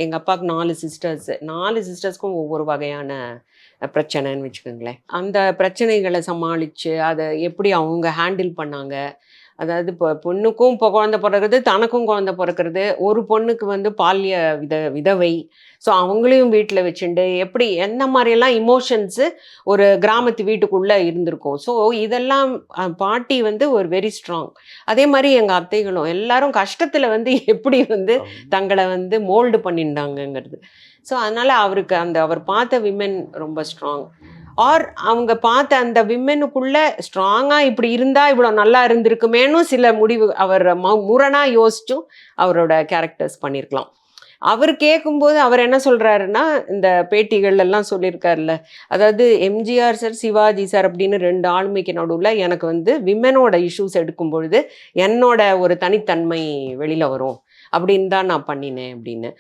எங்கள் அப்பாவுக்கு 4 சிஸ்டர்ஸு. 4 சிஸ்டர்ஸ்க்கும் ஒவ்வொரு வகையான பிரச்சனைன்னு வச்சுக்கோங்களேன். அந்த பிரச்சனைகளை சமாளித்து அதை எப்படி அவங்க ஹேண்டில் பண்ணாங்க. அதாவது இப்போ பொண்ணுக்கும் இப்போ குழந்தை பிறக்கிறது, தனக்கும் குழந்தை பிறக்கிறது. ஒரு பொண்ணுக்கு வந்து பால்ய விதவை. ஸோ அவங்களையும் வீட்டில் வச்சுண்டு எப்படி எந்த மாதிரியெல்லாம் இமோஷன்ஸு ஒரு கிராமத்து வீட்டுக்குள்ளே இருந்திருக்கும். ஸோ இதெல்லாம் பாட்டி வந்து ஒரு வெரி ஸ்ட்ராங். அதே மாதிரி எங்கள் அத்தைகளும் எல்லாரும் கஷ்டத்தில் வந்து எப்படி வந்து தங்களை வந்து மோல்டு பண்ணியிருந்தாங்கங்கிறது. ஸோ அதனால் அவருக்கு அவர் பார்த்த விமென் ரொம்ப ஸ்ட்ராங். ஆர் அவங்க பார்த்த அந்த விமெனுக்குள்ள ஸ்ட்ராங்காக இப்படி இருந்தால் இவ்வளோ நல்லா இருந்திருக்குமேனு சில முடிவு அவர் முரணாக யோசிச்சும் அவரோட கேரக்டர்ஸ் பண்ணியிருக்கலாம். அவர் கேட்கும்போது அவர் என்ன சொல்கிறாருன்னா, இந்த பேட்டிகள் எல்லாம் சொல்லியிருக்காருல்ல, அதாவது எம்ஜிஆர் சார், சிவாஜி சார் அப்படின்னு 2 ஆளுமைக்கு நடுவில் எனக்கு வந்து விமெனோட இஷ்யூஸ் எடுக்கும் பொழுது என்னோட ஒரு தனித்தன்மை வெளியில் வரும் அப்படின்னு தான் நான் பண்ணினேன் அப்படின்னு.